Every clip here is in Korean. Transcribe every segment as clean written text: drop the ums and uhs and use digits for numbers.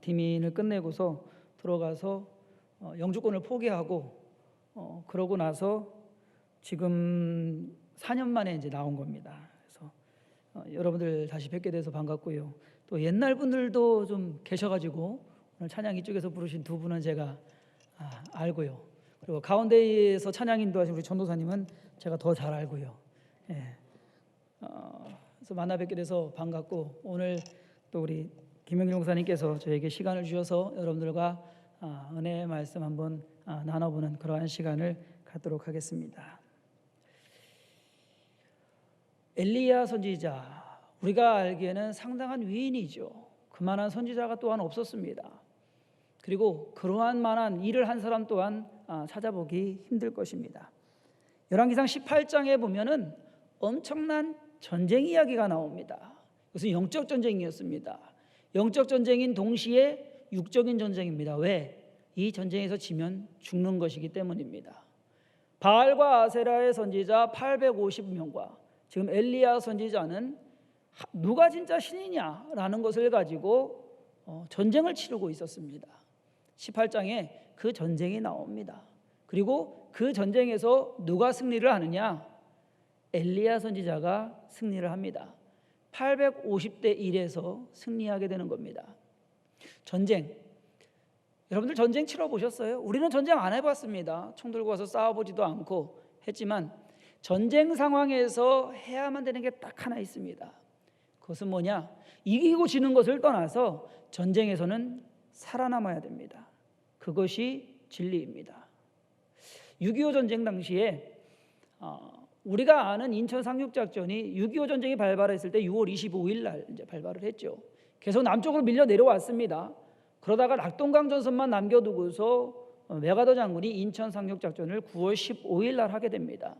디민을 끝내고서 들어가서 영주권을 포기하고 그러고 나서 지금 4년 만에 이제 나온 겁니다. 그래서 여러분들 다시 뵙게 돼서 반갑고요. 또 옛날 분들도 좀 계셔가지고 오늘 찬양 이쪽에서 부르신 두 분은 제가 알고요. 그리고 가운데에서 찬양 인도하신 우리 전도사님은 제가 더 잘 알고요. 예. 그래서 만나 뵙게 돼서 반갑고, 오늘 또 우리 김영길 목사님께서 저에게 시간을 주셔서 여러분들과 은혜의 말씀 한번 나눠보는 그러한 시간을 갖도록 하겠습니다. 엘리야 선지자, 우리가 알기에는 상당한 위인이죠. 그만한 선지자가 또한 없었습니다. 그리고 그러한 만한 일을 한 사람 또한 찾아보기 힘들 것입니다. 열왕기상 18장에 보면은 엄청난 전쟁 이야기가 나옵니다. 이것은 영적 전쟁이었습니다. 영적 전쟁인 동시에 육적인 전쟁입니다. 왜? 이 전쟁에서 지면 죽는 것이기 때문입니다. 바알과 아세라의 선지자 850명과 지금 엘리야 선지자는 누가 진짜 신이냐라는 것을 가지고 전쟁을 치르고 있었습니다. 18장에 그 전쟁이 나옵니다. 그리고 그 전쟁에서 누가 승리를 하느냐? 엘리야 선지자가 승리를 합니다. 850대 1에서 승리하게 되는 겁니다. 전쟁, 여러분들 전쟁 치러보셨어요? 우리는 전쟁 안 해봤습니다. 총 들고 와서 싸워보지도 않고 했지만 전쟁 상황에서 해야만 되는 게 딱 하나 있습니다. 그것은 뭐냐? 이기고 지는 것을 떠나서 전쟁에서는 살아남아야 됩니다. 그것이 진리입니다. 6.25 전쟁 당시에 우리가 아는 인천 상륙작전이 6.25 전쟁이 발발했을 때 6월 25일 날 이제 발발을 했죠. 계속 남쪽으로 밀려 내려왔습니다. 그러다가 낙동강 전선만 남겨두고서 메가더 장군이 인천 상륙작전을 9월 15일 날 하게 됩니다.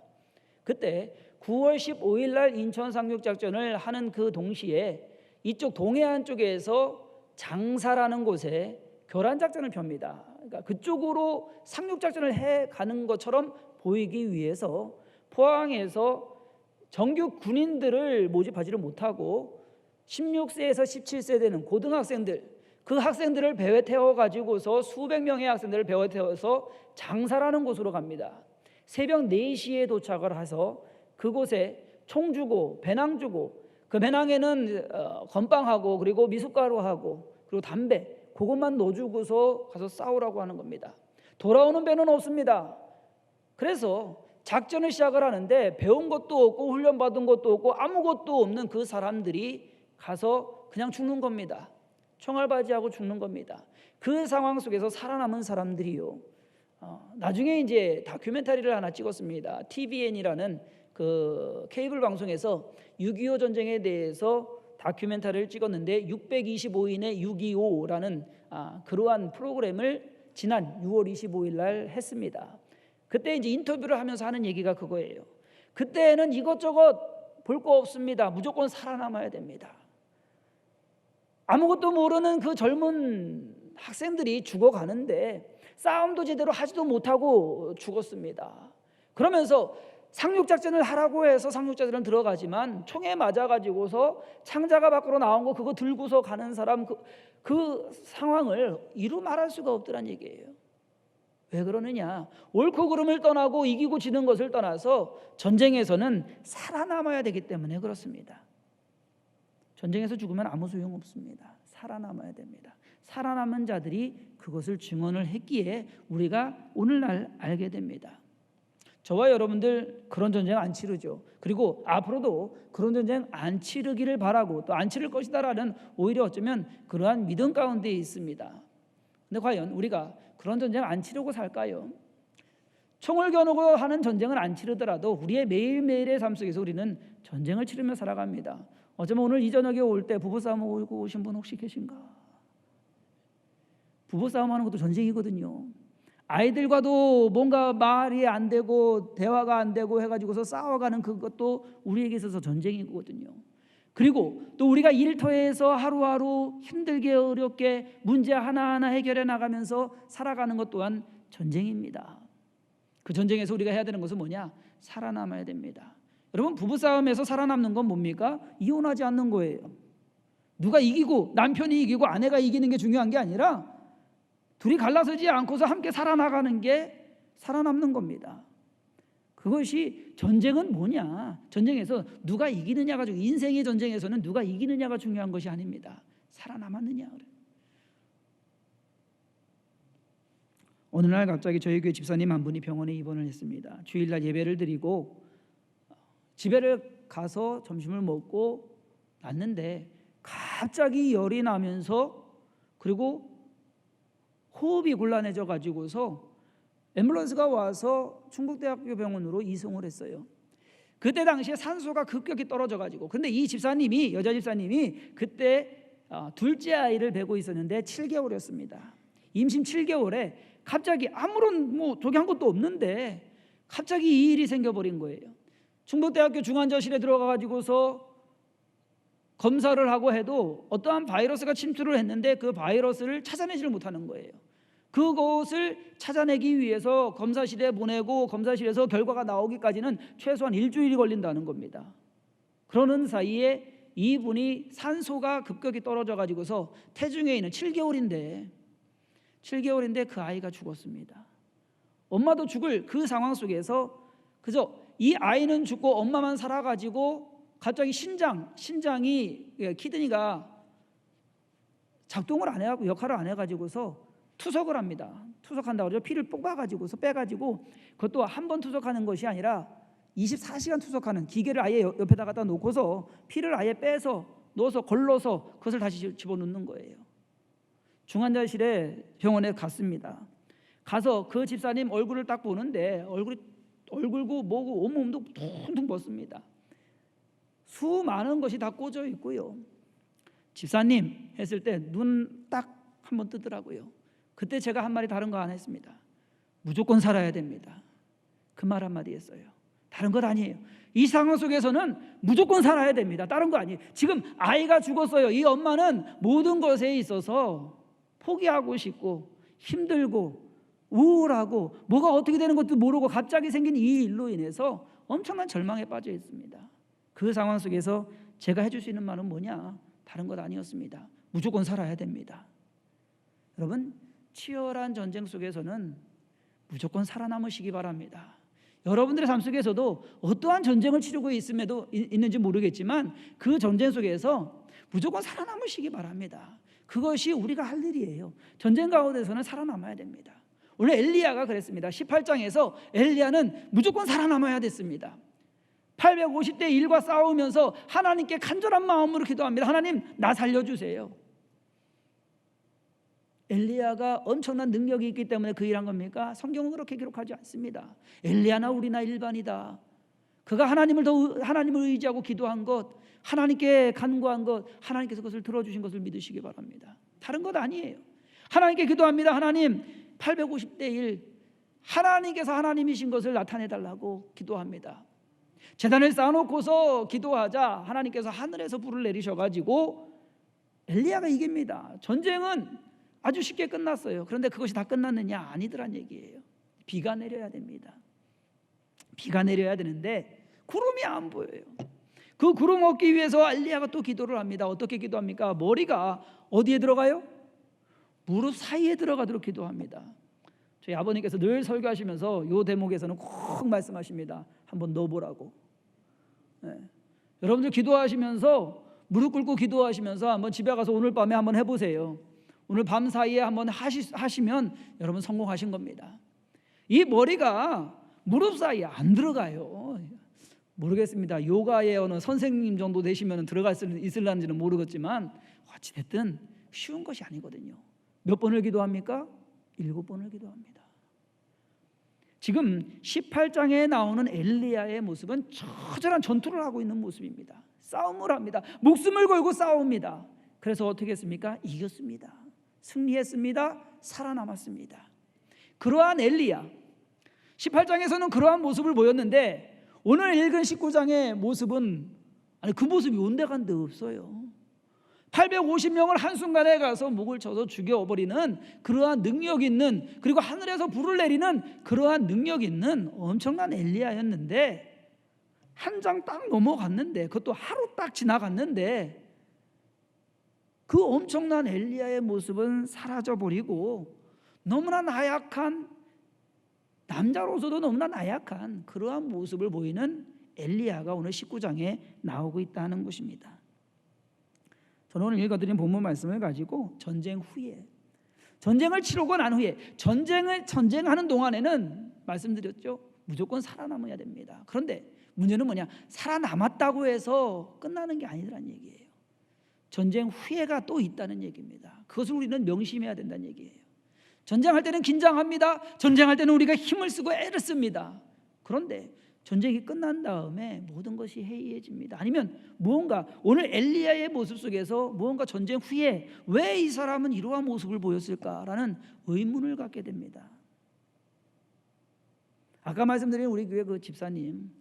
그때 9월 15일 날 인천 상륙작전을 하는 그 동시에 이쪽 동해안 쪽에서 장사라는 곳에 교란작전을 펴니다. 그러니까 그쪽으로 상륙작전을 해가는 것처럼 보이기 위해서 포항에서 정규 군인들을 모집하지를 못하고 16세에서 17세 되는 고등학생들, 그 학생들을 배에 태워가지고서 수백 명의 학생들을 배에 태워서 장사라는 곳으로 갑니다. 새벽 4시에 도착을 해서 그곳에 총 주고 배낭 주고, 그 배낭에는 건빵하고 그리고 미숫가루하고 그리고 담배, 그것만 넣어주고서 가서 싸우라고 하는 겁니다. 돌아오는 배는 없습니다. 그래서 작전을 시작을 하는데 배운 것도 없고 훈련받은 것도 없고 아무것도 없는 그 사람들이 가서 그냥 죽는 겁니다. 총알바지하고 죽는 겁니다. 그 상황 속에서 살아남은 사람들이요, 나중에 이제 다큐멘터리를 하나 찍었습니다. TVN이라는 그 케이블 방송에서 6.25 전쟁에 대해서 다큐멘터리를 찍었는데 625인의 6.25라는 그러한 프로그램을 지난 6월 25일 날 했습니다. 그때 이제 인터뷰를 하면서 하는 얘기가 그거예요. 그때는 이것저것 볼 거 없습니다. 무조건 살아남아야 됩니다. 아무것도 모르는 그 젊은 학생들이 죽어가는데 싸움도 제대로 하지도 못하고 죽었습니다. 그러면서 상륙작전을 하라고 해서 상륙작전을 들어가지만 총에 맞아가지고서 창자가 밖으로 나온 거 그거 들고서 가는 사람, 그 상황을 이루 말할 수가 없더란 얘기예요. 왜 그러느냐? 옳고 그름을 떠나고 이기고 지는 것을 떠나서 전쟁에서는 살아남아야 되기 때문에 그렇습니다. 전쟁에서 죽으면 아무 소용없습니다. 살아남아야 됩니다. 살아남은 자들이 그것을 증언을 했기에 우리가 오늘날 알게 됩니다. 저와 여러분들 그런 전쟁 안 치르죠. 그리고 앞으로도 그런 전쟁 안 치르기를 바라고 또 안 치를 것이다라는, 오히려 어쩌면 그러한 믿음 가운데 있습니다. 근데 과연 우리가 그런 전쟁 안 치르고 살까요? 총을 겨누고 하는 전쟁을 안 치르더라도 우리의 매일매일의 삶 속에서 우리는 전쟁을 치르며 살아갑니다. 어쩌면 오늘 이 저녁에 올 때 부부싸움 오고 오신 분 혹시 계신가? 부부싸움 하는 것도 전쟁이거든요. 아이들과도 뭔가 말이 안 되고 대화가 안 되고 해가지고서 싸워가는 그것도 우리에게 있어서 전쟁이거든요. 그리고 또 우리가 일터에서 하루하루 힘들게 어렵게 문제 하나하나 해결해 나가면서 살아가는 것 또한 전쟁입니다. 그 전쟁에서 우리가 해야 되는 것은 뭐냐? 살아남아야 됩니다. 여러분, 부부싸움에서 살아남는 건 뭡니까? 이혼하지 않는 거예요. 누가 이기고 남편이 이기고 아내가 이기는 게 중요한 게 아니라 둘이 갈라서지 않고서 함께 살아나가는 게 살아남는 겁니다. 그것이 전쟁은 뭐냐? 전쟁에서 누가 이기느냐가 인생의 전쟁에서는 누가 이기느냐가 중요한 것이 아닙니다. 살아남았느냐. 어느 날 갑자기 저희 교회 집사님 한 분이 병원에 입원을 했습니다. 주일날 예배를 드리고 집에를 가서 점심을 먹고 났는데 갑자기 열이 나면서 그리고 호흡이 곤란해져 가지고서 앰뷸런스가 와서 충북대학교 병원으로 이송을 했어요. 그때 당시에 산소가 급격히 떨어져 가지고, 근데 이 집사님이, 여자 집사님이 그때 둘째 아이를 베고 있었는데 7개월이었습니다. 임신 7개월에 갑자기 아무런 저기 한 것도 없는데 갑자기 이 일이 생겨버린 거예요. 충북대학교 중환자실에 들어가 가지고서 검사를 하고 해도 어떠한 바이러스가 침투를 했는데 그 바이러스를 찾아내지를 못하는 거예요. 그것을 찾아내기 위해서 검사실에 보내고 검사실에서 결과가 나오기까지는 최소한 일주일이 걸린다는 겁니다. 그러는 사이에 이분이 산소가 급격히 떨어져 가지고서 태중에 있는 7개월인데 그 아이가 죽었습니다. 엄마도 죽을 그 상황 속에서 그저 이 아이는 죽고 엄마만 살아가지고 갑자기 신장이 키드니가 작동을 안 해가지고 역할을 안 해가지고서 투석을 합니다. 투석한다고 그러죠. 피를 뽑아가지고서 빼가지고, 그것도 한 번 투석하는 것이 아니라 24시간 투석하는 기계를 아예 옆에다 갖다 놓고서 피를 아예 빼서 넣어서 걸러서 그것을 다시 집어넣는 거예요. 중환자실에 병원에 갔습니다. 가서 그 집사님 얼굴을 딱 보는데 얼굴고 뭐고 온몸도 퉁퉁 벗습니다. 수많은 것이 다 꽂어 있고요. 집사님 했을 때 눈 딱 한번 뜨더라고요. 그때 제가 한 말이 다른 거 안 했습니다. 무조건 살아야 됩니다. 그 말 한마디 했어요. 다른 것 아니에요. 이 상황 속에서는 무조건 살아야 됩니다. 다른 거 아니에요. 지금 아이가 죽었어요. 이 엄마는 모든 것에 있어서 포기하고 싶고 힘들고 우울하고 뭐가 어떻게 되는 것도 모르고 갑자기 생긴 이 일로 인해서 엄청난 절망에 빠져 있습니다. 그 상황 속에서 제가 해줄 수 있는 말은 뭐냐? 다른 것 아니었습니다. 무조건 살아야 됩니다. 여러분, 치열한 전쟁 속에서는 무조건 살아남으시기 바랍니다. 여러분들의 삶 속에서도 어떠한 전쟁을 치르고 있는지 모르겠지만 그 전쟁 속에서 무조건 살아남으시기 바랍니다. 그것이 우리가 할 일이에요. 전쟁 가운데서는 살아남아야 됩니다. 원래 엘리야가 그랬습니다. 18장에서 엘리야는 무조건 살아남아야 됐습니다. 850대 1과 싸우면서 하나님께 간절한 마음으로 기도합니다. 하나님, 나 살려주세요. 엘리야가 엄청난 능력이 있기 때문에 그 일한 겁니까? 성경은 그렇게 기록하지 않습니다. 엘리야나 우리나 일반이다. 그가 하나님을 의지하고 기도한 것, 하나님께 간구한 것, 하나님께서 그것을 들어주신 것을 믿으시기 바랍니다. 다른 것 아니에요. 하나님께 기도합니다. 하나님, 850대 1 하나님께서 하나님이신 것을 나타내달라고 기도합니다. 제단을 쌓아놓고서 기도하자 하나님께서 하늘에서 불을 내리셔가지고 엘리야가 이깁니다. 전쟁은 아주 쉽게 끝났어요. 그런데 그것이 다 끝났느냐? 아니더란 얘기예요. 비가 내려야 됩니다. 비가 내려야 되는데 구름이 안 보여요. 그 구름 얻기 위해서 엘리야가 또 기도를 합니다. 어떻게 기도합니까? 머리가 어디에 들어가요? 무릎 사이에 들어가도록 기도합니다. 저희 아버님께서 늘 설교하시면서 이 대목에서는 꼭 말씀하십니다. 한번 넣어보라고. 네. 여러분들 기도하시면서 무릎 꿇고 기도하시면서 한번 집에 가서 오늘 밤에 한번 해보세요. 오늘 밤 사이에 한번 하시면 여러분 성공하신 겁니다. 이 머리가 무릎 사이에 안 들어가요. 모르겠습니다. 요가의 어느 선생님 정도 되시면 들어갈 수 있을런지는 모르겠지만 어찌됐든 쉬운 것이 아니거든요. 몇 번을 기도합니까? 7번을 기도합니다. 지금 18장에 나오는 엘리야의 모습은 처절한 전투를 하고 있는 모습입니다. 싸움을 합니다. 목숨을 걸고 싸웁니다. 그래서 어떻게 했습니까? 이겼습니다. 승리했습니다. 살아남았습니다. 그러한 엘리야 18장에서는 그러한 모습을 보였는데 오늘 읽은 19장의 모습은 그 모습이 온데간데 없어요. 850명을 한순간에 가서 목을 쳐서 죽여버리는 그러한 능력 있는, 그리고 하늘에서 불을 내리는 그러한 능력 있는 엄청난 엘리야였는데 한 장 딱 넘어갔는데, 그것도 하루 딱 지나갔는데 그 엄청난 엘리야의 모습은 사라져버리고 너무나 나약한, 남자로서도 너무나 나약한 그러한 모습을 보이는 엘리야가 오늘 19장에 나오고 있다는 것입니다. 저는 오늘 읽어드린 본문 말씀을 가지고 전쟁 후에, 전쟁을 치르고 난 후에, 전쟁하는 동안에는 말씀드렸죠, 무조건 살아남아야 됩니다. 그런데 문제는 뭐냐, 살아남았다고 해서 끝나는 게 아니라는 얘기예요. 전쟁 후회가 또 있다는 얘기입니다. 그것을 우리는 명심해야 된다는 얘기예요. 전쟁할 때는 긴장합니다. 전쟁할 때는 우리가 힘을 쓰고 애를 씁니다. 그런데 전쟁이 끝난 다음에 모든 것이 해이해집니다. 아니면 무언가 오늘 엘리야의 모습 속에서 무언가 전쟁 후에 왜 이 사람은 이러한 모습을 보였을까라는 의문을 갖게 됩니다. 아까 말씀드린 우리 교회 그 집사님,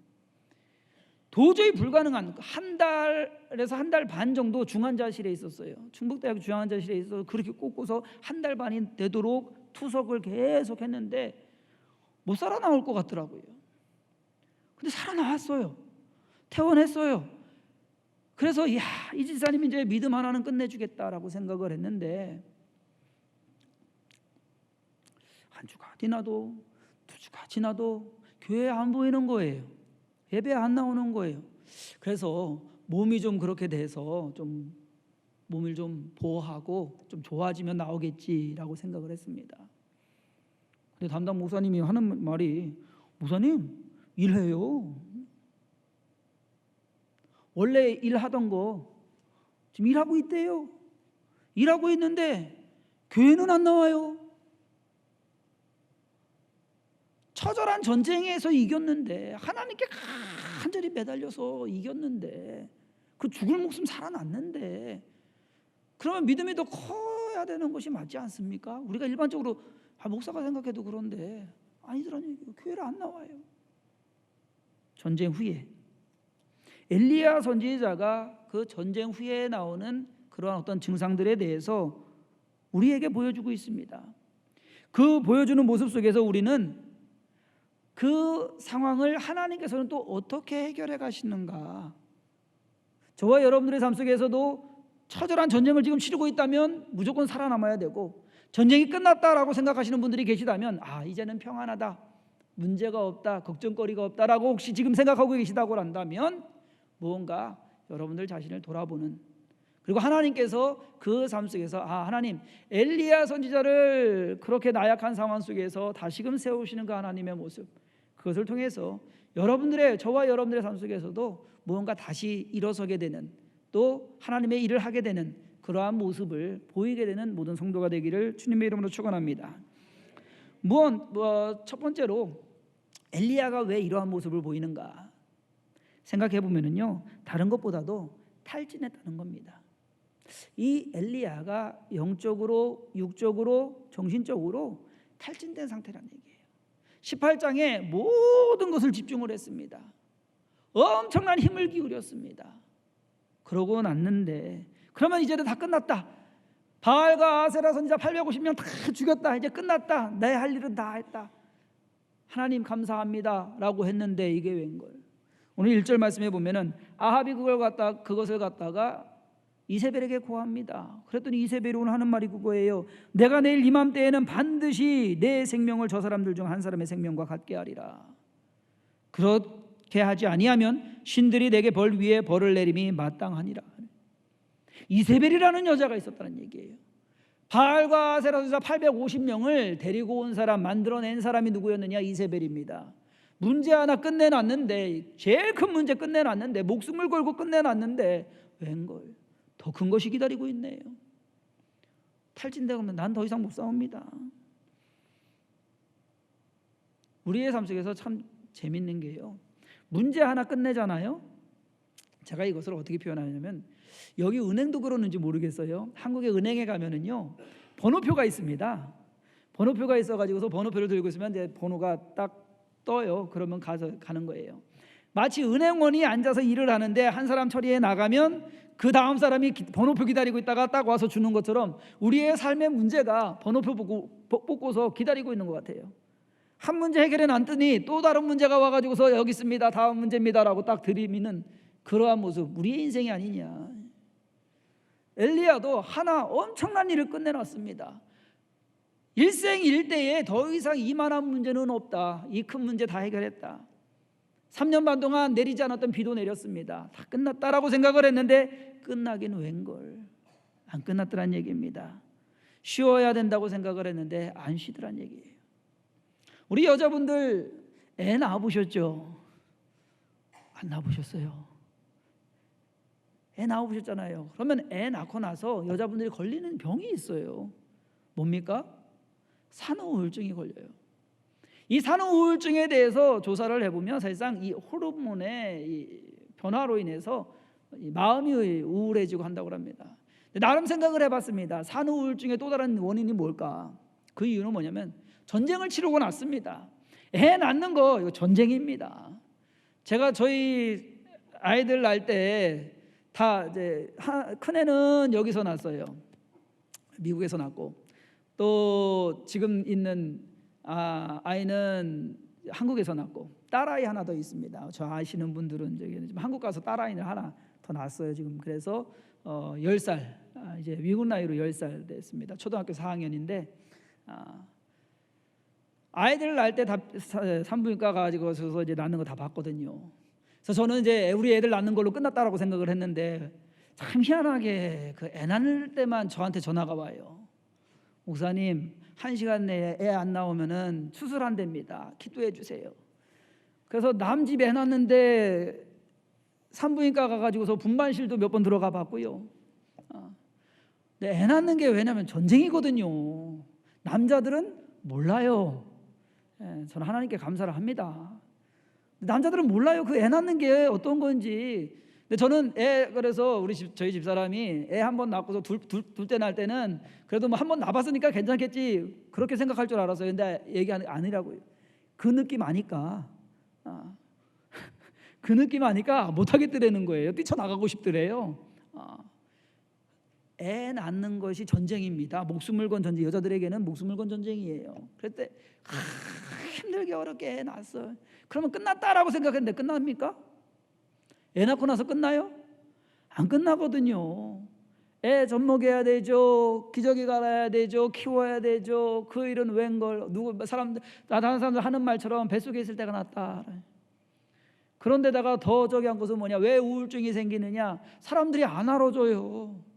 도저히 불가능한, 한 달에서 한 달 반 정도 중환자실에 있었어요. 충북대학 중환자실에 있어서 그렇게 꽂고서 한 달 반이 되도록 투석을 계속 했는데 못 살아나올 것 같더라고요. 근데 살아나왔어요. 퇴원했어요. 그래서 이 집사님이 이제 믿음 하나는 끝내주겠다라고 생각을 했는데 한 주가 지나도 두 주가 지나도 교회에 안 보이는 거예요. 예배 안 나오는 거예요. 그래서 몸이 좀 그렇게 돼서 좀 몸을 좀 보호하고 좀 좋아지면 나오겠지라고 생각을 했습니다. 근데 담당 목사님이 하는 말이, 목사님 일해요. 원래 일하던 거 지금 일하고 있대요. 일하고 있는데 교회는 안 나와요. 처절한 전쟁에서 이겼는데, 하나님께 간절히 매달려서 이겼는데, 그 죽을 목숨 살아났는데, 그러면 믿음이 더 커야 되는 것이 맞지 않습니까? 우리가 일반적으로 목사가 생각해도 그런데 아니더라는 얘기예요. 교회를 안 나와요. 전쟁 후에 엘리야 선지자가 그 전쟁 후에 나오는 그러한 어떤 증상들에 대해서 우리에게 보여주고 있습니다. 그 보여주는 모습 속에서 우리는 그 상황을 하나님께서는 또 어떻게 해결해 가시는가, 저와 여러분들의 삶 속에서도 처절한 전쟁을 지금 치르고 있다면 무조건 살아남아야 되고, 전쟁이 끝났다라고 생각하시는 분들이 계시다면 이제는 평안하다, 문제가 없다, 걱정거리가 없다라고 혹시 지금 생각하고 계시다고 한다면 무언가 여러분들 자신을 돌아보는, 그리고 하나님께서 그 삶 속에서 하나님 엘리야 선지자를 그렇게 나약한 상황 속에서 다시금 세우시는 그 하나님의 모습, 그것을 통해서 저와 여러분들의 삶 속에서도 무언가 다시 일어서게 되는, 또 하나님의 일을 하게 되는 그러한 모습을 보이게 되는 모든 성도가 되기를 주님의 이름으로 축원합니다. 첫 번째로 엘리야가 왜 이러한 모습을 보이는가 생각해 보면은요, 다른 것보다도 탈진했다는 겁니다. 이 엘리야가 영적으로, 육적으로, 정신적으로 탈진된 상태라는 얘기예요. 18장에 모든 것을 집중을 했습니다. 엄청난 힘을 기울였습니다. 그러고 났는데, 그러면 이제는 다 끝났다, 바알과 아세라 선지자 850명 다 죽였다, 이제 끝났다, 내 할 일은 다 했다, 하나님 감사합니다 라고 했는데 이게 웬걸. 오늘 1절 말씀해 보면은 아합이 그것을 갖다가 이세벨에게 고합니다. 그랬더니 이세벨이 오늘 하는 말이 그거예요. 내가 내일 이맘때에는 반드시 내 생명을 저 사람들 중 한 사람의 생명과 같게 하리라. 그렇게 하지 아니하면 신들이 내게 벌 위에 벌을 내림이 마땅하니라. 이세벨이라는 여자가 있었다는 얘기예요. 바알과 아세라 선지자 850명을 데리고 온 사람, 만들어낸 사람이 누구였느냐? 이세벨입니다. 문제 하나 끝내놨는데, 제일 큰 문제 끝내놨는데, 목숨을 걸고 끝내놨는데 웬걸 더 큰 것이 기다리고 있네요. 탈진되면 난 더 이상 못 싸웁니다. 우리의 삶 속에서 참 재밌는 게요, 문제 하나 끝내잖아요. 제가 이것을 어떻게 표현하냐면, 여기 은행도 그러는지 모르겠어요. 한국의 은행에 가면은요, 번호표가 있습니다. 번호표가 있어가지고서 번호표를 들고 있으면 이제 번호가 딱 떠요. 그러면 가는 거예요. 마치 은행원이 앉아서 일을 하는데 한 사람 처리해 나가면 그 다음 사람이 번호표 기다리고 있다가 딱 와서 주는 것처럼 우리의 삶의 문제가 번호표 뽑고서 기다리고 있는 것 같아요. 한 문제 해결해 놨더니 또 다른 문제가 와가지고서 여기 있습니다, 다음 문제입니다 라고 딱 들이미는 그러한 모습, 우리의 인생이 아니냐. 엘리야도 하나 엄청난 일을 끝내놨습니다. 일생일대에 더 이상 이만한 문제는 없다. 이 큰 문제 다 해결했다. 3년 반 동안 내리지 않았던 비도 내렸습니다. 다 끝났다라고 생각을 했는데 끝나긴 웬걸. 안 끝났더란 얘기입니다. 쉬어야 된다고 생각을 했는데 안 쉬더란 얘기예요. 우리 여자분들 애 낳아보셨죠? 안 낳아보셨어요? 애 낳아보셨잖아요. 그러면 애 낳고 나서 여자분들이 걸리는 병이 있어요. 뭡니까? 산후우울증이 걸려요. 이 산후우울증에 대해서 조사를 해보면 사실상 이 호르몬의 이 변화로 인해서 마음이 우울해지고 한다고 합니다. 나름 생각을 해봤습니다. 산후우울증의 또 다른 원인이 뭘까? 그 이유는 뭐냐면 전쟁을 치르고 났습니다. 애 낳는 거 이거 전쟁입니다. 제가 저희 아이들 낳을 때 다 이제 큰 애는 여기서 낳았어요. 미국에서 낳고 또 지금 있는 아이는 한국에서 낳고 딸아이 하나 더 있습니다. 저 아시는 분들은 저기 한국 가서 딸아이를 하나 더 낳았어요. 지금 그래서 10살 이제 미국 나이로 10살 됐습니다. 초등학교 4학년인데 아이들을 낳을 때 다 산부인과 가지고서 이제 낳는 거 다 봤거든요. 그래서 저는 이제 우리 애들 낳는 걸로 끝났다라고 생각을 했는데 참 희한하게 그 애 낳을 때만 저한테 전화가 와요. 목사님 1시간 내에 애 안 나오면은 수술한답니다. 기도해 주세요. 그래서 남 집 애 낳는데 산부인과 가가지고서 분만실도 몇 번 들어가 봤고요. 애 낳는 게 왜냐면 전쟁이거든요. 남자들은 몰라요. 저는 하나님께 감사를 합니다. 남자들은 몰라요. 그 애 낳는 게 어떤 건지. 근데 저는 그래서 저희 집사람이 애 한 번 낳고서 둘째 낳을 때는 그래도 뭐 한 번 낳아봤으니까 괜찮겠지 그렇게 생각할 줄 알았어요. 근데 얘기 아니라고요. 그 느낌 아니까 그 느낌 아니까 못하겠더라는 거예요. 뛰쳐나가고 싶더래요. 애 낳는 것이 전쟁입니다. 목숨을 건 전쟁. 여자들에게는 목숨을 건 전쟁이에요. 그럴 때 힘들게 어렵게 애 낳았어. 그러면 끝났다라고 생각했는데 끝납니까? 애 낳고 나서 끝나요? 안 끝나거든요. 애 젖먹여야 되죠. 기저귀 갈아야 되죠. 키워야 되죠. 그 일은 웬걸. 다른 사람들 하는 말처럼 뱃속에 있을 때가 낫다. 그런데다가 더 저기 한 것은 뭐냐? 왜 우울증이 생기느냐? 사람들이 안 알아줘요.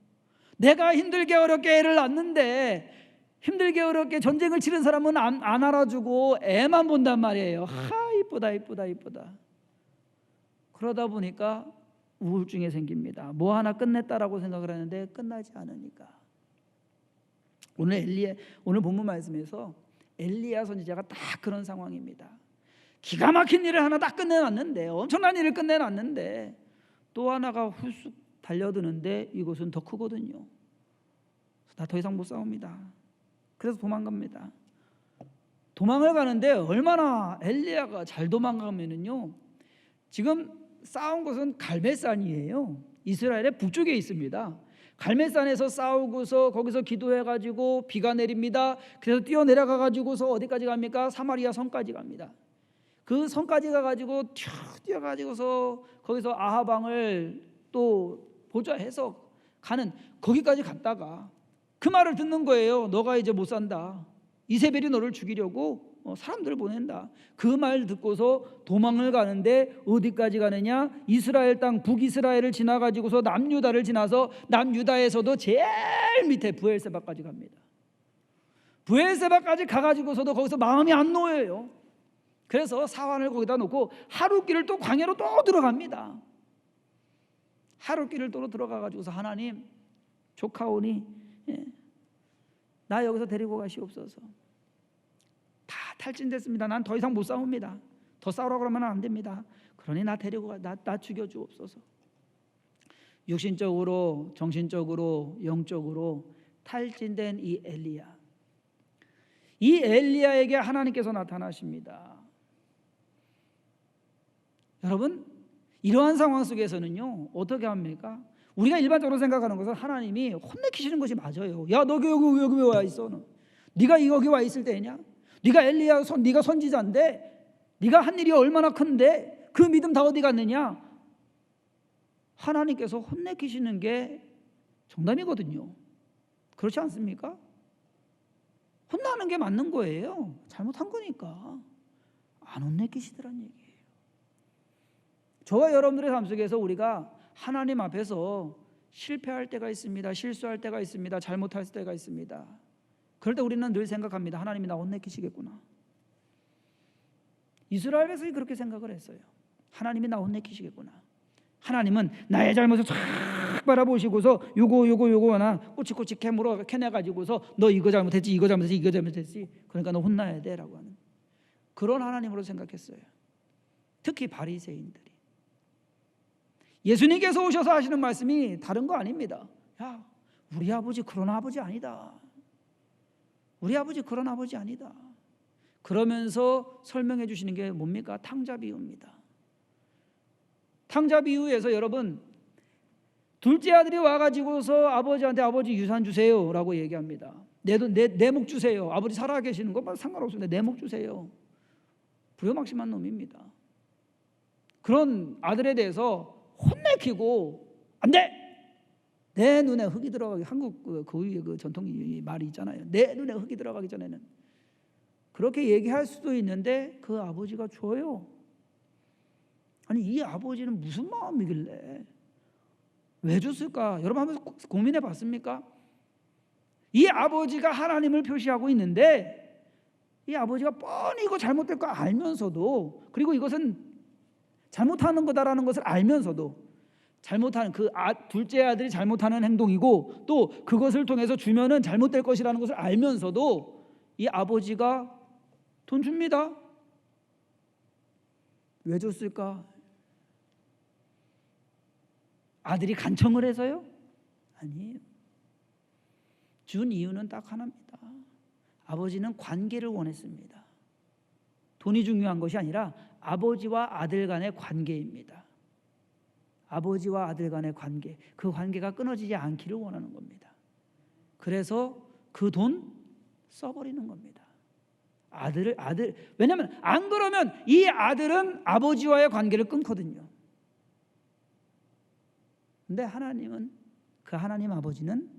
내가 힘들게 어렵게 애를 낳는데 힘들게 어렵게 전쟁을 치른 사람은 안 알아주고 애만 본단 말이에요. 이쁘다. 그러다 보니까 우울증이 생깁니다. 뭐 하나 끝냈다라고 생각을 하는데 끝나지 않으니까. 오늘 본문 말씀에서 엘리야 선지자가 딱 그런 상황입니다. 기가 막힌 일을 하나 딱 끝내놨는데, 엄청난 일을 끝내놨는데 또 하나가 후쑥 달려드는데 이것은 더 크거든요. 나 더 이상 못 싸웁니다. 그래서 도망갑니다. 도망을 가는데 얼마나 엘리야가 잘 도망가면은요, 지금 싸운 곳은 갈멜산이에요. 이스라엘의 북쪽에 있습니다. 갈멜산에서 싸우고서 거기서 기도해가지고 비가 내립니다. 그래서 뛰어내려가가지고서 어디까지 갑니까? 사마리아 성까지 갑니다. 그 성까지 가가지고 뛰어가지고서 거기서 아합 왕을 또 보좌해서 가는 거기까지 갔다가 그 말을 듣는 거예요. 너가 이제 못 산다. 이세벨이 너를 죽이려고 사람들을 보낸다. 그 말 듣고서 도망을 가는데 어디까지 가느냐? 이스라엘 땅 북이스라엘을 지나가지고서 남유다를 지나서 남유다에서도 제일 밑에 브엘세바까지 갑니다. 브엘세바까지 가가지고서도 거기서 마음이 안 놓여요. 그래서 사환을 거기다 놓고 하룻길을 또 광야로 또 들어갑니다. 하룻길을 또 들어가가지고서 하나님 조카오니 나 여기서 데리고 가시옵소서. 다 탈진됐습니다. 난 더 이상 못 싸웁니다. 더 싸우라고 그러면 안 됩니다. 그러니 나 데리고 가. 나 죽여주옵소서. 육신적으로, 정신적으로, 영적으로 탈진된 이 엘리야. 이 엘리야에게 하나님께서 나타나십니다. 여러분, 이러한 상황 속에서는요 어떻게 합니까? 우리가 일반적으로 생각하는 것은 하나님이 혼내키시는 것이 맞아요. 야, 너 여기 왜 와 있어? 너? 네가 여기 와 있을 때냐? 네가 엘리야, 네가 선지자인데 네가 한 일이 얼마나 큰데 그 믿음 다 어디 갔느냐? 하나님께서 혼내키시는 게 정답이거든요. 그렇지 않습니까? 혼나는 게 맞는 거예요. 잘못한 거니까. 안 혼내키시더란 얘기예요. 저와 여러분들의 삶 속에서 우리가 하나님 앞에서 실패할 때가 있습니다. 실수할 때가 있습니다. 잘못할 때가 있습니다. 그럴 때 우리는 늘 생각합니다. 하나님이 나 혼내키시겠구나. 이스라엘 백성이 그렇게 생각을 했어요. 하나님이 나 혼내키시겠구나. 하나님은 나의 잘못을 쫙 바라보시고서 요거 하나 꼬치꼬치 캐내가지고서 너 이거 잘못했지 이거 잘못했지 이거 잘못했지 그러니까 너 혼나야 돼 라고 하는 그런 하나님으로 생각했어요. 특히 바리새인들이. 예수님께서 오셔서 하시는 말씀이 다른 거 아닙니다. 야, 우리 아버지 그런 아버지 아니다. 우리 아버지 그런 아버지 아니다. 그러면서 설명해 주시는 게 뭡니까? 탕자 비유입니다. 탕자 비유에서 여러분 둘째 아들이 와가지고서 아버지한테 아버지 유산 주세요 라고 얘기합니다. 내 목 주세요. 아버지 살아계시는 것만 상관없습니다. 내 목 주세요. 부려막심한 놈입니다. 그런 아들에 대해서 혼내키고 안 돼! 내 눈에 흙이 들어가기 한국 고유의 그 전통 말이 있잖아요. 내 눈에 흙이 들어가기 전에는 그렇게 얘기할 수도 있는데 그 아버지가 줘요. 아니 이 아버지는 무슨 마음이길래 왜 줬을까? 여러분 한번 고민해 봤습니까? 이 아버지가 하나님을 표시하고 있는데 이 아버지가 뻔히 이거 잘못될 거 알면서도 그리고 이것은 잘못하는 거다라는 것을 알면서도 잘못하는 둘째 아들이 잘못하는 행동이고 또 그것을 통해서 주면은 잘못될 것이라는 것을 알면서도 이 아버지가 돈 줍니다. 왜 줬을까? 아들이 간청을 해서요? 아니에요. 준 이유는 딱 하나입니다. 아버지는 관계를 원했습니다. 돈이 중요한 것이 아니라 아버지와 아들 간의 관계입니다. 아버지와 아들 간의 관계, 그 관계가 끊어지지 않기를 원하는 겁니다. 그래서 그 돈 써버리는 겁니다. 왜냐하면 안 그러면 이 아들은 아버지와의 관계를 끊거든요. 근데 하나님은 그 하나님 아버지는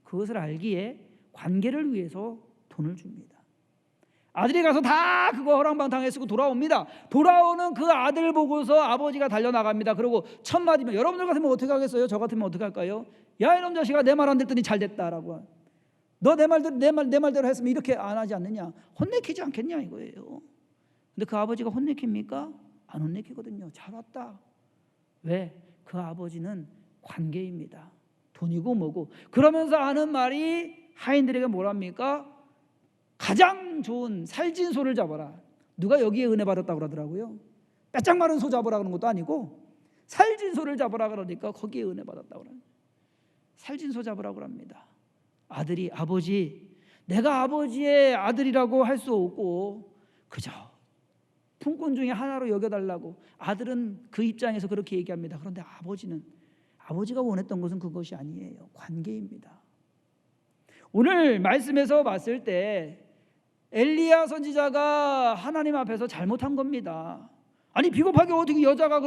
그것을 알기에 관계를 위해서 돈을 줍니다. 아들이 가서 다 그거 허랑방탕에 쓰고 돌아옵니다. 돌아오는 그 아들 보고서 아버지가 달려나갑니다. 그리고 첫 마디면 여러분들 같으면 어떻게 하겠어요? 저 같으면 어떻게 할까요? 야 이놈 자식아 내 말 안 듣더니 잘 됐다라고. 너 내 말대로 했으면 이렇게 안 하지 않느냐? 혼내키지 않겠냐 이거예요. 근데 그 아버지가 혼내킵니까? 안 혼내키거든요. 잘 왔다. 왜? 그 아버지는 관계입니다. 돈이고 뭐고. 그러면서 하는 말이 하인들에게 뭐랍니까? 가장 좋은 살진 소를 잡아라. 누가 여기에 은혜 받았다고 그러더라고요. 빼짝 마른 소 잡으라 그러는 것도 아니고 살진 소를 잡으라 그러니까 거기에 은혜 받았다고 그러는 살진 소 잡으라고 그럽니다. 아들이 아버지 내가 아버지의 아들이라고 할 수 없고 그저 품꾼 중에 하나로 여겨달라고 아들은 그 입장에서 그렇게 얘기합니다. 그런데 아버지가 원했던 것은 그것이 아니에요. 관계입니다. 오늘 말씀에서 봤을 때 엘리야 선지자가 하나님 앞에서 잘못한 겁니다. 아니 비겁하게 어떻게 여자가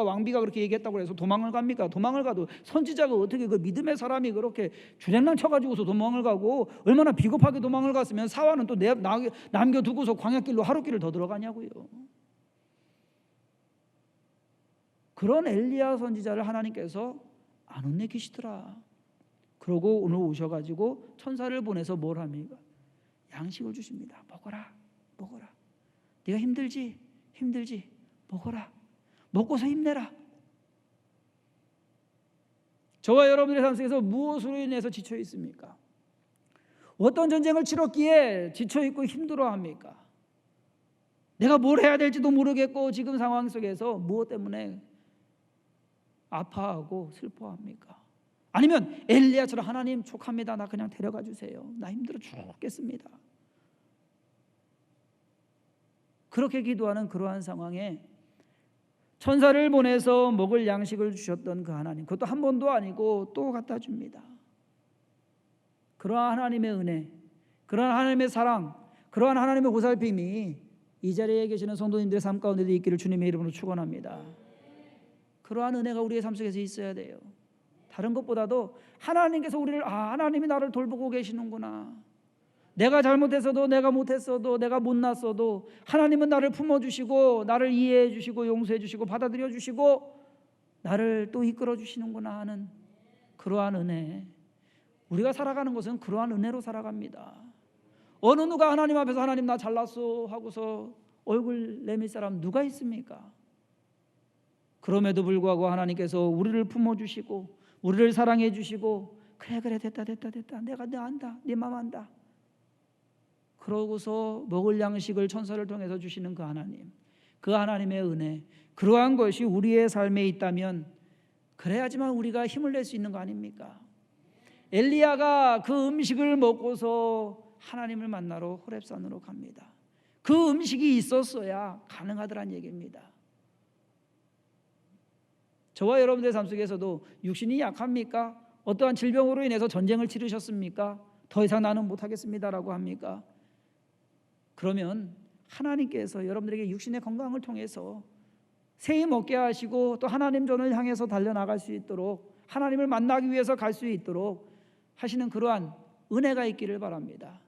왕비가 그렇게 얘기했다고 해서 도망을 갑니까? 도망을 가도 선지자가 어떻게 그 믿음의 사람이 그렇게 주랭랑 쳐가지고서 도망을 가고 얼마나 비겁하게 도망을 갔으면 사화는 또 남겨두고서 광야길로 하루길을 더 들어가냐고요. 그런 엘리야 선지자를 하나님께서 안 혼내키시더라. 그러고 오늘 오셔가지고 천사를 보내서 뭘 합니까? 양식을 주십니다. 먹어라. 네가 힘들지? 먹어라. 먹고서 힘내라. 저와 여러분의 삶 속에서 무엇으로 인해서 지쳐 있습니까? 어떤 전쟁을 치렀기에 지쳐 있고 힘들어합니까? 내가 뭘 해야 될지도 모르겠고 지금 상황 속에서 무엇 때문에 아파하고 슬퍼합니까? 아니면 엘리야처럼 하나님 촉합니다. 나 그냥 데려가 주세요. 나 힘들어 죽겠습니다. 그렇게 기도하는 그러한 상황에 천사를 보내서 먹을 양식을 주셨던 그 하나님, 그것도 한 번도 아니고 또 갖다 줍니다. 그러한 하나님의 은혜, 그러한 하나님의 사랑, 그러한 하나님의 보살핌이 이 자리에 계시는 성도님들의 삶 가운데도 있기를 주님의 이름으로 축원합니다. 그러한 은혜가 우리의 삶 속에서 있어야 돼요. 다른 것보다도 하나님께서 우리를 하나님이 나를 돌보고 계시는구나. 내가 잘못했어도 내가 못했어도 내가 못났어도 하나님은 나를 품어주시고 나를 이해해 주시고 용서해 주시고 받아들여 주시고 나를 또 이끌어 주시는구나 하는 그러한 은혜. 우리가 살아가는 것은 그러한 은혜로 살아갑니다. 어느 누가 하나님 앞에서 하나님 나 잘났어 하고서 얼굴 내밀 사람 누가 있습니까? 그럼에도 불구하고 하나님께서 우리를 품어주시고 우리를 사랑해 주시고 그래 됐다 내가 너 안다 네 맘 안다 그러고서 먹을 양식을 천사를 통해서 주시는 그 하나님, 그 하나님의 은혜, 그러한 것이 우리의 삶에 있다면 그래야지만 우리가 힘을 낼 수 있는 거 아닙니까? 엘리야가 그 음식을 먹고서 하나님을 만나러 호렙산으로 갑니다. 그 음식이 있었어야 가능하더란 얘기입니다. 저와 여러분들의 삶 속에서도 육신이 약합니까? 어떠한 질병으로 인해서 전쟁을 치르셨습니까? 더 이상 나는 못하겠습니다라고 합니까? 그러면 하나님께서 여러분들에게 육신의 건강을 통해서 새히 먹게 하시고 또 하나님 전을 향해서 달려나갈 수 있도록 하나님을 만나기 위해서 갈 수 있도록 하시는 그러한 은혜가 있기를 바랍니다.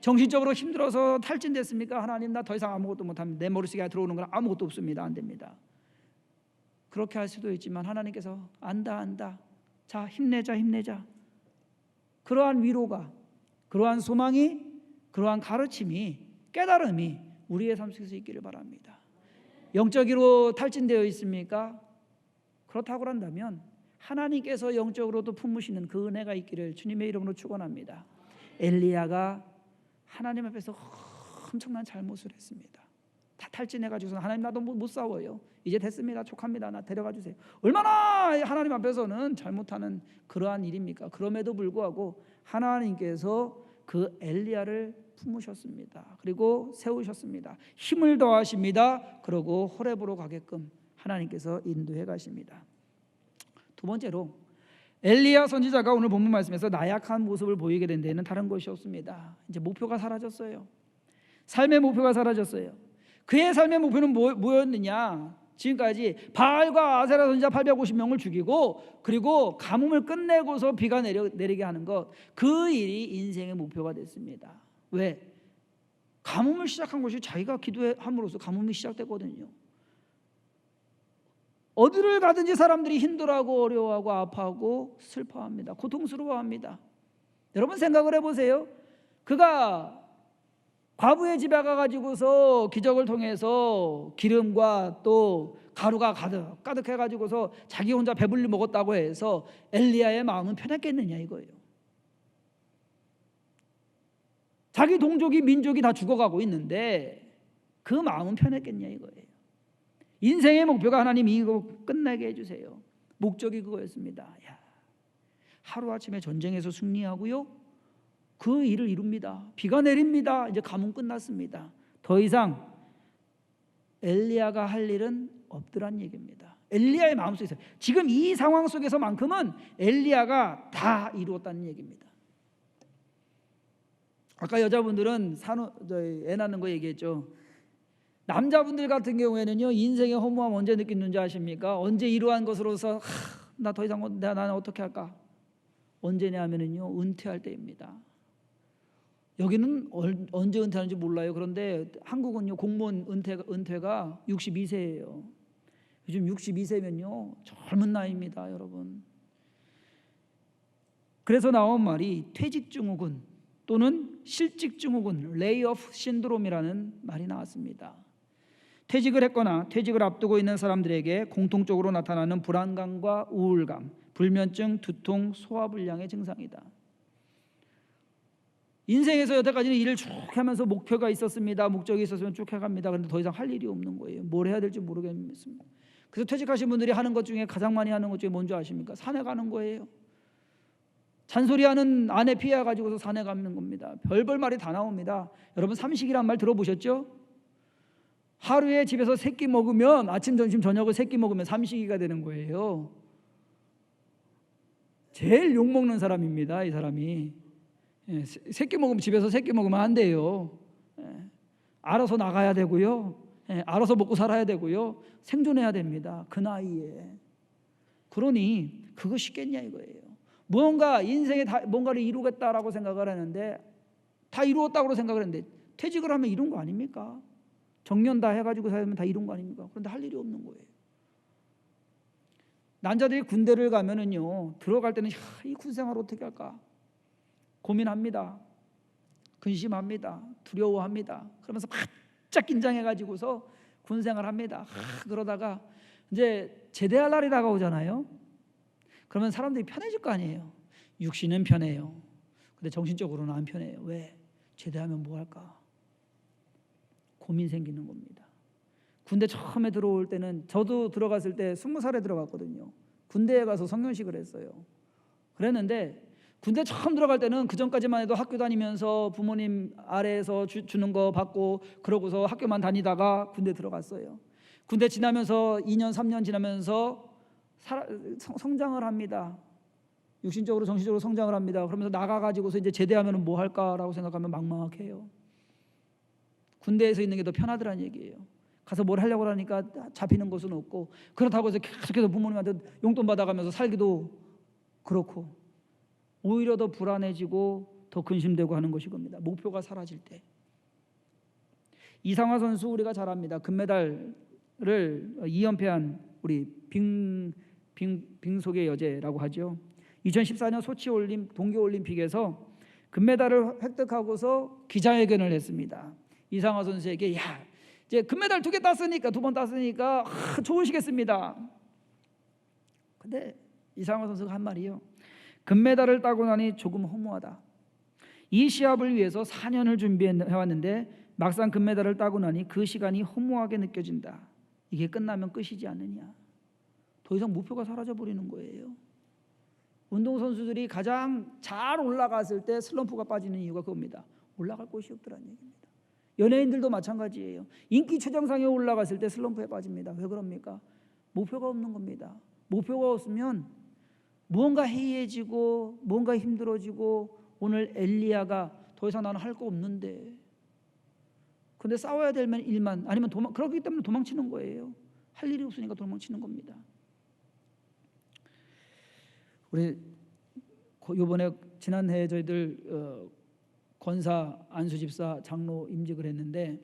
정신적으로 힘들어서 탈진됐습니까? 하나님 나 더 이상 아무것도 못합니다. 내 머릿속에 들어오는 건 아무것도 없습니다. 안 됩니다. 그렇게 할 수도 있지만 하나님께서 안다 자 힘내자 그러한 위로가, 그러한 소망이, 그러한 가르침이, 깨달음이 우리의 삶 속에서 있기를 바랍니다. 영적으로 탈진되어 있습니까? 그렇다고 한다면 하나님께서 영적으로도 품으시는 그 은혜가 있기를 주님의 이름으로 축원합니다. 엘리야가 하나님 앞에서 엄청난 잘못을 했습니다. 다 탈진해가지고 하나님 나도 못 싸워요. 이제 됐습니다. 족합니다. 나 데려가 주세요. 얼마나 하나님 앞에서는 잘못하는 그러한 일입니까? 그럼에도 불구하고 하나님께서 그 엘리야를 품으셨습니다. 그리고 세우셨습니다. 힘을 더하십니다. 그리고 호렙으로 가게끔 하나님께서 인도해 가십니다. 두 번째로 엘리야 선지자가 오늘 본문 말씀에서 나약한 모습을 보이게 된 데는 다른 것이 없습니다. 이제 목표가 사라졌어요. 삶의 목표가 사라졌어요. 그의 삶의 목표는 뭐였느냐? 지금까지 바알과 아세라 선지자 850명을 죽이고 그리고 가뭄을 끝내고서 비가 내리게 하는 것, 그 일이 인생의 목표가 됐습니다. 왜? 가뭄을 시작한 것이 자기가 기도함으로써 가뭄이 시작됐거든요. 어디를 가든지 사람들이 힘들어하고 어려워하고 아파하고 슬퍼합니다. 고통스러워합니다. 여러분 생각을 해보세요. 그가 과부의 집에 가가지고서 기적을 통해서 기름과 또 가루가 가득해가지고서 자기 혼자 배불리 먹었다고 해서 엘리야의 마음은 편했겠느냐 이거예요. 자기 동족이 민족이 다 죽어가고 있는데 그 마음은 편했겠냐 이거예요. 인생의 목표가 하나님 이거 끝나게 해주세요. 목적이 그거였습니다. 하루아침에 전쟁에서 승리하고요, 그 일을 이룹니다. 비가 내립니다. 이제 가뭄 끝났습니다. 더 이상 엘리야가 할 일은 없더란 얘기입니다. 엘리야의 마음속에서 지금 이 상황 속에서만큼은 엘리야가 다 이루었다는 얘기입니다. 아까 여자분들은 애 낳는 거 얘기했죠. 남자분들 같은 경우에는요, 인생의 허무함 언제 느끼는지 아십니까? 언제 이러한 것으로서 나 더 이상 나는 어떻게 할까? 언제냐 하면은요, 은퇴할 때입니다. 여기는 언제 은퇴하는지 몰라요. 그런데 한국은요, 공무원 은퇴가 62세예요. 요즘 62세면요 젊은 나이입니다, 여러분. 그래서 나온 말이 퇴직증후군 또는 실직증후군, 레이오프 신드롬이라는 말이 나왔습니다. 퇴직을 했거나 퇴직을 앞두고 있는 사람들에게 공통적으로 나타나는 불안감과 우울감, 불면증, 두통, 소화불량의 증상이다. 인생에서 여태까지는 일을 쭉 하면서 목표가 있었습니다. 목적이 있었으면 쭉 해갑니다. 그런데 더 이상 할 일이 없는 거예요. 뭘 해야 될지 모르겠습니다. 그래서 퇴직하신 분들이 하는 것 중에 가장 많이 하는 것 중에 뭔지 아십니까? 산에 가는 거예요. 잔소리하는 아내 피해가지고서 산에 가는 겁니다. 별별 말이 다 나옵니다. 여러분 삼식이란 말 들어보셨죠? 하루에 집에서 3끼 먹으면 아침, 점심, 저녁을 3끼 먹으면 삼식이가 되는 거예요. 제일 욕먹는 사람입니다, 이 사람이. 3끼 먹으면 집에서 3끼 먹으면 안 돼요. 알아서 나가야 되고요. 알아서 먹고 살아야 되고요. 생존해야 됩니다, 그 나이에. 그러니 그거 쉽겠냐 이거예요. 뭔가 인생에 다 뭔가를 이루겠다라고 생각을 하는데 다 이루었다고 생각을 했는데 퇴직을 하면 이룬 거 아닙니까? 정년 다 해가지고 살면 다 이룬 거 아닙니까? 그런데 할 일이 없는 거예요. 난자들이 군대를 가면은요, 들어갈 때는 이 군생활 어떻게 할까 고민합니다. 근심합니다. 두려워합니다. 그러면서 바짝 긴장해가지고서 군생활 합니다. 그러다가 이제 제대할 날이 다가오잖아요. 그러면 사람들이 편해질 거 아니에요. 육신은 편해요. 근데 정신적으로는 안 편해요. 왜? 제대하면 뭐 할까? 고민 생기는 겁니다. 군대 처음에 들어올 때는 저도 들어갔을 때 20살에 들어갔거든요. 군대에 가서 성년식을 했어요. 그랬는데 군대 처음 들어갈 때는 그 전까지만 해도 학교 다니면서 부모님 아래에서 주는 거 받고 그러고서 학교만 다니다가 군대 들어갔어요. 군대 지나면서 2년 3년 지나면서 성장을 합니다. 육신적으로 정신적으로 성장을 합니다. 그러면서 나가가지고서 이제 제대하면 뭐 할까라고 생각하면 막막해요. 군대에서 있는 게 더 편하더란 얘기예요. 가서 뭘 하려고 하니까 잡히는 것은 없고 그렇다고 해서 계속해서 부모님한테 용돈 받아가면서 살기도 그렇고 오히려 더 불안해지고 더 근심되고 하는 것이 겁니다. 목표가 사라질 때. 이상화 선수 우리가 잘 압니다. 금메달을 2연패한 우리 빙속의 여제라고 하죠. 2014년 소치 동계올림픽에서 금메달을 획득하고서 기자회견을 했습니다. 이상화 선수에게 이제 금메달 2개 땄으니까 2번 땄으니까 좋으시겠습니다. 근데 이상화 선수가 한 말이요. 금메달을 따고 나니 조금 허무하다. 이 시합을 위해서 4년을 준비해왔는데 막상 금메달을 따고 나니 그 시간이 허무하게 느껴진다. 이게 끝나면 끝이지 않느냐. 더 이상 목표가 사라져버리는 거예요. 운동선수들이 가장 잘 올라갔을 때 슬럼프가 빠지는 이유가 그겁니다. 올라갈 곳이 없더라는 얘기입니다. 연예인들도 마찬가지예요. 인기 최정상에 올라갔을 때 슬럼프에 빠집니다. 왜 그럽니까? 목표가 없는 겁니다. 목표가 없으면 무언가 해이해지고 무언가 힘들어지고 오늘 엘리야가 더 이상 나는 할 거 없는데 근데 싸워야 될 일만 아니면 그렇기 때문에 도망치는 거예요. 할 일이 없으니까 도망치는 겁니다. 우리 이번에 지난해 저희들 권사 안수집사 장로 임직을 했는데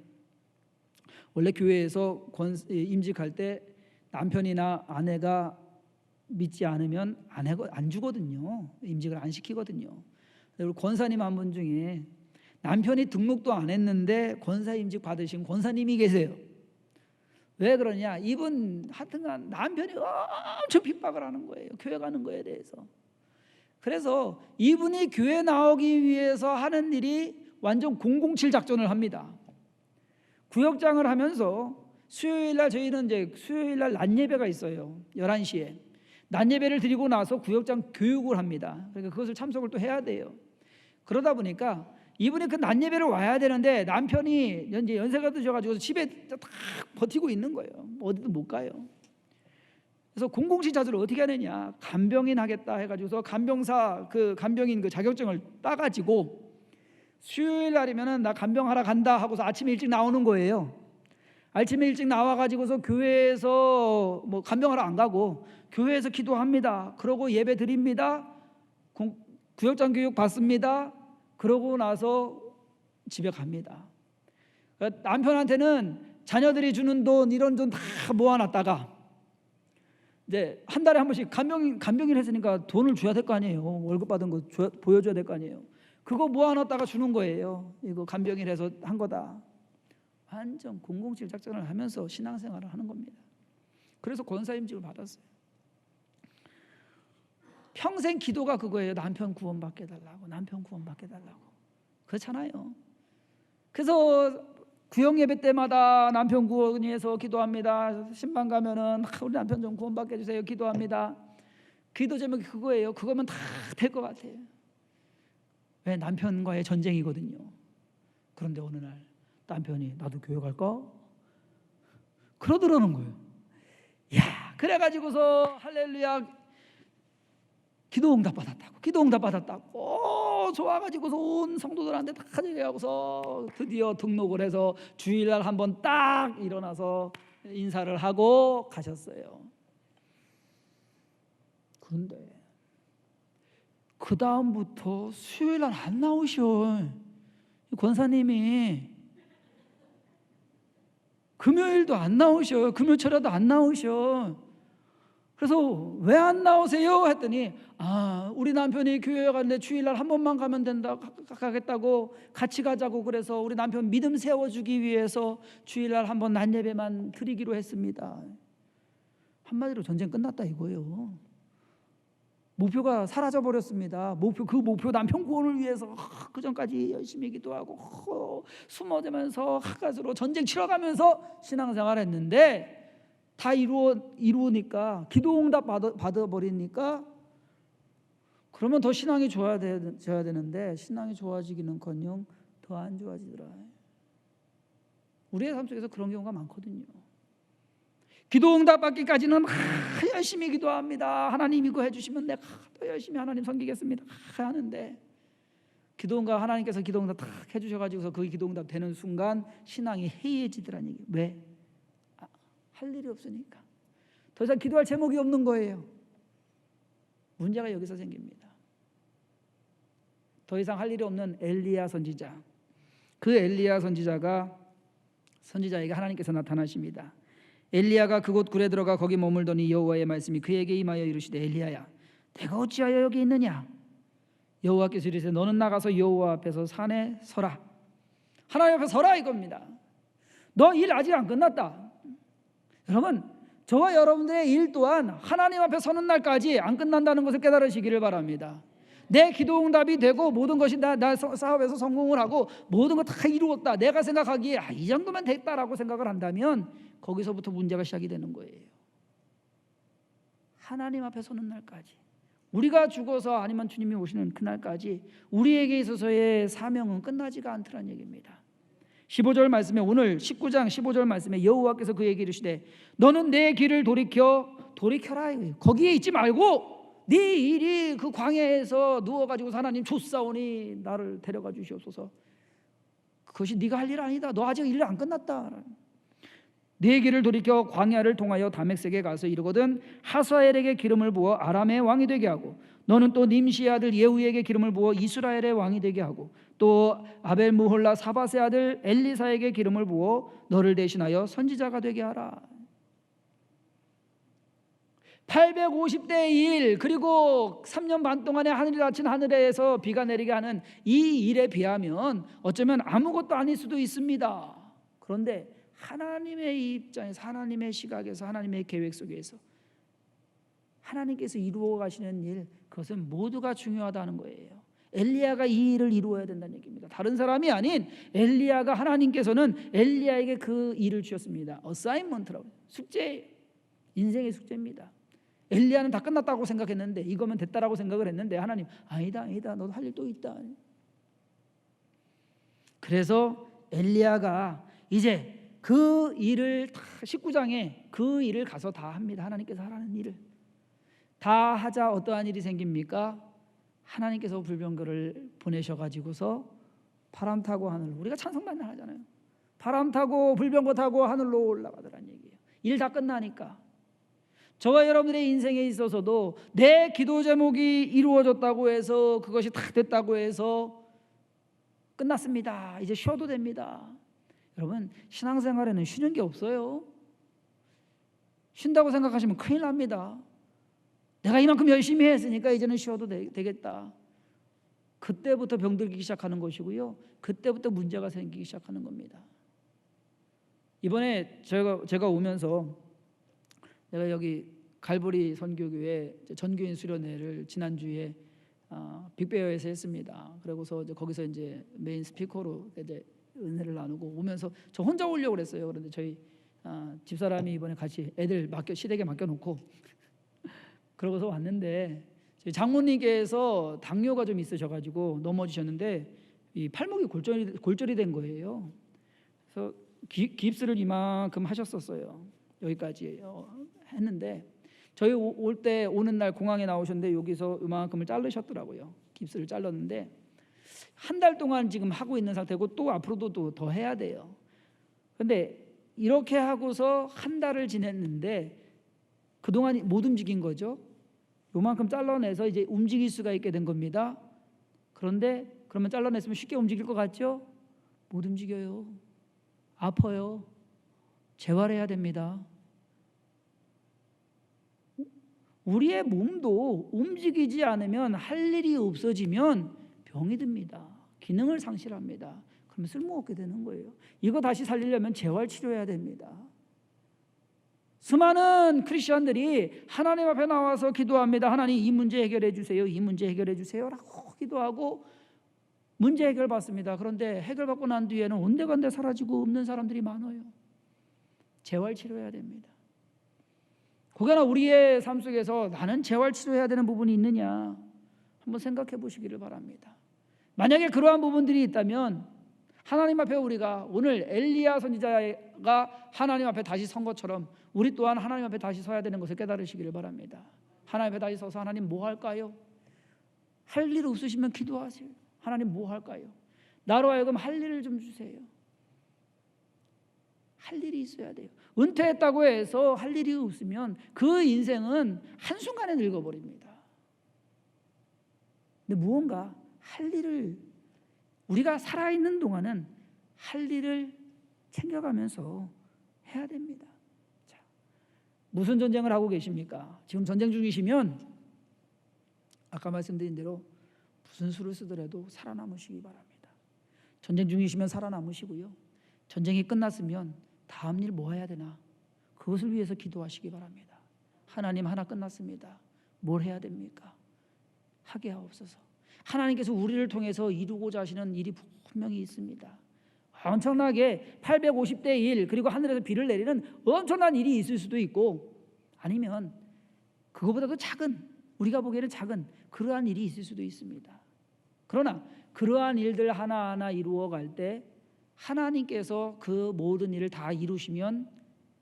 원래 교회에서 임직할 때 남편이나 아내가 믿지 않으면 안 주거든요. 임직을 안 시키거든요. 우리 권사님 한 분 중에 남편이 등록도 안 했는데 권사 임직 받으신 권사님이 계세요. 왜 그러냐? 이분 하여튼간 남편이 엄청 핍박을 하는 거예요. 교회 가는 거에 대해서. 그래서 이분이 교회 나오기 위해서 하는 일이 완전 007 작전을 합니다. 구역장을 하면서 수요일날 저희는 이제 수요일날 낮 예배가 있어요. 11시에. 낮 예배를 드리고 나서 구역장 교육을 합니다. 그러니까 그것을 참석을 또 해야 돼요. 그러다 보니까 이분이 그 낮 예배를 와야 되는데 남편이 이제 연세가 드셔가지고 집에 딱 버티고 있는 거예요. 어디도 못 가요. 그래서 007 자수를 어떻게 하느냐? 간병인 하겠다 해가지고서 간병인 그 자격증을 따가지고 수요일 날이면은 나 간병하러 간다 하고서 아침에 일찍 나오는 거예요. 아침에 일찍 나와가지고서 교회에서 뭐 간병하러 안 가고 교회에서 기도합니다. 그러고 예배 드립니다. 구역장 교육 받습니다. 그러고 나서 집에 갑니다. 그러니까 남편한테는 자녀들이 주는 돈 이런 돈 다 모아놨다가 이제 한 달에 한 번씩 간병인 했으니까 돈을 줘야 될 거 아니에요. 월급 받은 거 보여줘야 될 거 아니에요. 그거 모아놨다가 주는 거예요. 이거 간병인 해서 한 거다. 완전 007 작전을 하면서 신앙생활을 하는 겁니다. 그래서 권사임직을 받았어요. 평생 기도가 그거예요. 남편 구원받게 해달라고. 남편 받게 해달라고. 그렇잖아요. 그래서 구역 예배 때마다 남편 구원을 위해서 기도합니다. 신방 가면은 우리 남편 좀 구원받게 해주세요. 기도합니다. 기도 제목이 그거예요. 그거면 다 될 것 같아요. 왜? 남편과의 전쟁이거든요. 그런데 어느 날 남편이 나도 교회 갈까? 그러더라는 거예요. 야, 그래가지고서 할렐루야 기도 응답 받았다고 좋아가지고서 온 성도들한테 다 얘기하고서 드디어 등록을 해서 주일날 한번 딱 일어나서 인사를 하고 가셨어요. 그런데 그 다음부터 수요일 날 안 나오셔. 권사님이 금요일도 안 나오셔. 금요철에도 안 나오셔. 그래서 왜 안 나오세요? 했더니 우리 남편이 교회 가는데 주일날 한 번만 가면 된다 가겠다고 같이 가자고 그래서 우리 남편 믿음 세워주기 위해서 주일날 한 번 낮 예배만 드리기로 했습니다. 한마디로 전쟁 끝났다 이거예요. 목표가 사라져 버렸습니다. 그 목표 남편 구원을 위해서 그 전까지 열심히 기도하고 숨어대면서 가까스로 전쟁 치러가면서 신앙생활했는데 다 이루니까 기도 응답 받아버리니까 그러면 더 신앙이 좋아져야 되는데 신앙이 좋아지기는커녕 더 안 좋아지더라. 우리의 삶 속에서 그런 경우가 많거든요. 기도 응답 받기까지는 열심히 기도합니다. 하나님 이거 해주시면 내가 더 열심히 하나님 섬기겠습니다 하는데 기도 응답 하나님께서 기도 응답 딱 해주셔가지고서 그 기도 응답 되는 순간 신앙이 해이해지더라는 얘기예요. 왜? 할 일이 없으니까. 더 이상 기도할 제목이 없는 거예요. 문제가 여기서 생깁니다. 더 이상 할 일이 없는 엘리야 선지자. 그 엘리야 선지자에게 하나님께서 나타나십니다. 엘리야가 그곳 굴에 들어가 거기 머물더니 여호와의 말씀이 그에게 임하여 이르시되 엘리야야 내가 어찌하여 여기 있느냐. 여호와께서 이르시되 너는 나가서 여호와 앞에서 산에 서라. 하나님 앞에 서라 이겁니다. 너 일 아직 안 끝났다. 여러분 저와 여러분들의 일 또한 하나님 앞에 서는 날까지 안 끝난다는 것을 깨달으시기를 바랍니다. 내 기도 응답이 되고 모든 것이 나 사업에서 성공을 하고 모든 거 다 이루었다 내가 생각하기에 이 정도면 됐다라고 생각을 한다면 거기서부터 문제가 시작이 되는 거예요. 하나님 앞에 서는 날까지 우리가 죽어서 아니면 주님이 오시는 그날까지 우리에게 있어서의 사명은 끝나지가 않더란 얘기입니다. 15절 말씀에 오늘 19장 15절 말씀에 여호와께서 그에게 이르시되 너는 내 길을 돌이켜라. 거기에 있지 말고 네 일이 그 광야에서 누워가지고 하나님 줬사오니 나를 데려가 주시옵소서. 그것이 네가 할 일 아니다. 너 아직 일 안 끝났다. 네 길을 돌이켜 광야를 통하여 다메섹에 가서 이르거든 하사엘에게 기름을 부어 아람의 왕이 되게 하고 너는 또 님시의 아들 예후에게 기름을 부어 이스라엘의 왕이 되게 하고 또 아벨 무홀라 사밧의 아들 엘리사에게 기름을 부어 너를 대신하여 선지자가 되게 하라. 850대 1 그리고 3년 반 동안에 하늘이 닫힌 하늘에서 비가 내리게 하는 이 일에 비하면 어쩌면 아무것도 아닐 수도 있습니다. 그런데 하나님의 입장에서 하나님의 시각에서 하나님의 계획 속에서 하나님께서 이루어 가시는 일 그것은 모두가 중요하다는 거예요. 엘리야가 이 일을 이루어야 된다는 얘기입니다. 다른 사람이 아닌 엘리야가 하나님께서는 엘리야에게 그 일을 주셨습니다. 어사인먼트라고 숙제 인생의 숙제입니다. 엘리야는 다 끝났다고 생각했는데 이거면 됐다라고 생각을 했는데 하나님 아니다 너도 할 일 또 있다. 그래서 엘리야가 이제 그 일을 19장에 그 일을 가서 다 합니다. 하나님께서 하라는 일을 다 하자 어떠한 일이 생깁니까? 하나님께서 불병거를 보내셔가지고서 바람 타고 하늘 우리가 찬송 맨날 하잖아요. 바람 타고 불병거 타고 하늘로 올라가더란 얘기예요. 일 다 끝나니까 저와 여러분들의 인생에 있어서도 내 기도 제목이 이루어졌다고 해서 그것이 다 됐다고 해서 끝났습니다. 이제 쉬어도 됩니다. 여러분 신앙생활에는 쉬는 게 없어요. 쉰다고 생각하시면 큰일 납니다. 내가 이만큼 열심히 했으니까 이제는 쉬어도 되겠다. 그때부터 병들기 시작하는 것이고요. 그때부터 문제가 생기기 시작하는 겁니다. 이번에 제가 오면서 내가 여기 갈보리 선교교회 전교인 수련회를 지난주에 빅베어에서 했습니다. 그러고서 거기서 이제 메인 스피커로 이제 은혜를 나누고 오면서 저 혼자 오려고 그랬어요. 그런데 저희 집사람이 이번에 같이 애들 시댁에 맡겨놓고 그러고서 왔는데 저희 장모님께서 당뇨가 좀 있으셔가지고 넘어지셨는데 이 팔목이 골절이 된 거예요. 그래서 깁스를 이만큼 하셨었어요. 여기까지 했는데 저희 오는 날 공항에 나오셨는데 여기서 이만큼을 자르셨더라고요. 깁스를 잘랐는데 한 달 동안 지금 하고 있는 상태고 또 앞으로도 더 해야 돼요. 그런데 이렇게 하고서 한 달을 지냈는데 그동안 못 움직인 거죠. 요만큼 잘라내서 이제 움직일 수가 있게 된 겁니다. 그런데 그러면 잘라냈으면 쉽게 움직일 것 같죠? 못 움직여요. 아파요. 재활해야 됩니다. 우리의 몸도 움직이지 않으면, 할 일이 없어지면 병이 듭니다. 기능을 상실합니다. 그러면 쓸모없게 되는 거예요. 이거 다시 살리려면 재활치료해야 됩니다. 수많은 크리스천들이 하나님 앞에 나와서 기도합니다. 하나님, 이 문제 해결해 주세요. 이 문제 해결해 주세요 라고 기도하고 문제 해결 받습니다. 그런데 해결받고 난 뒤에는 온데간데 사라지고 없는 사람들이 많아요. 재활치료해야 됩니다. 혹여나 우리의 삶 속에서 나는 재활치료해야 되는 부분이 있느냐 한번 생각해 보시기를 바랍니다. 만약에 그러한 부분들이 있다면 하나님 앞에 우리가 오늘 엘리야 선지자가 하나님 앞에 다시 선 것처럼 우리 또한 하나님 앞에 다시 서야 되는 것을 깨달으시기를 바랍니다. 하나님 앞에 다시 서서 하나님 뭐 할까요? 할 일 없으시면 기도하세요. 하나님 뭐 할까요? 나로 하여금 할 일을 좀 주세요. 할 일이 있어야 돼요. 은퇴했다고 해서 할 일이 없으면 그 인생은 한순간에 늙어버립니다. 근데 무언가 할 일을, 우리가 살아있는 동안은 할 일을 챙겨가면서 해야 됩니다. 자, 무슨 전쟁을 하고 계십니까? 지금 전쟁 중이시면 아까 말씀드린 대로 무슨 수를 쓰더라도 살아남으시기 바랍니다. 전쟁 중이시면 살아남으시고요. 전쟁이 끝났으면 다음 일 뭐 해야 되나? 그것을 위해서 기도하시기 바랍니다. 하나님, 하나 끝났습니다. 뭘 해야 됩니까? 하게 하옵소서. 하나님께서 우리를 통해서 이루고자 하시는 일이 분명히 있습니다. 엄청나게 850대 1 그리고 하늘에서 비를 내리는 엄청난 일이 있을 수도 있고, 아니면 그거보다도 작은, 우리가 보기에는 작은 그러한 일이 있을 수도 있습니다. 그러나 그러한 일들 하나하나 이루어갈 때 하나님께서 그 모든 일을 다 이루시면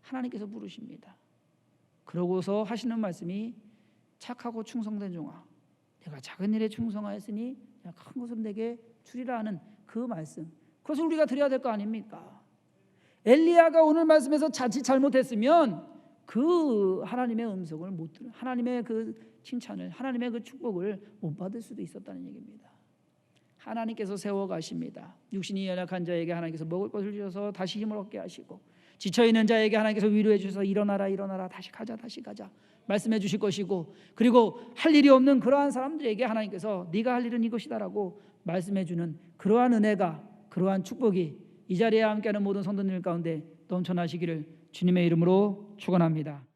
하나님께서 부르십니다. 그러고서 하시는 말씀이 착하고 충성된 종아, 내가 작은 일에 충성하였으니 큰 것을 내게 주리라 하는 그 말씀, 그것을 우리가 드려야 될 거 아닙니까? 엘리야가 오늘 말씀에서 자칫 잘못했으면 그 하나님의 음성을 못 들은, 하나님의 그 칭찬을, 하나님의 그 축복을 못 받을 수도 있었다는 얘기입니다. 하나님께서 세워가십니다. 육신이 연약한 자에게 하나님께서 먹을 것을 주셔서 다시 힘을 얻게 하시고, 지쳐있는 자에게 하나님께서 위로해 주셔서 일어나라 일어나라 다시 가자 말씀해 주실 것이고, 그리고 할 일이 없는 그러한 사람들에게 하나님께서 네가 할 일은 이것이다라고 말씀해 주는 그러한 은혜가, 그러한 축복이 이 자리에 함께하는 모든 성도들 가운데 넘쳐나시기를 주님의 이름으로 축원합니다.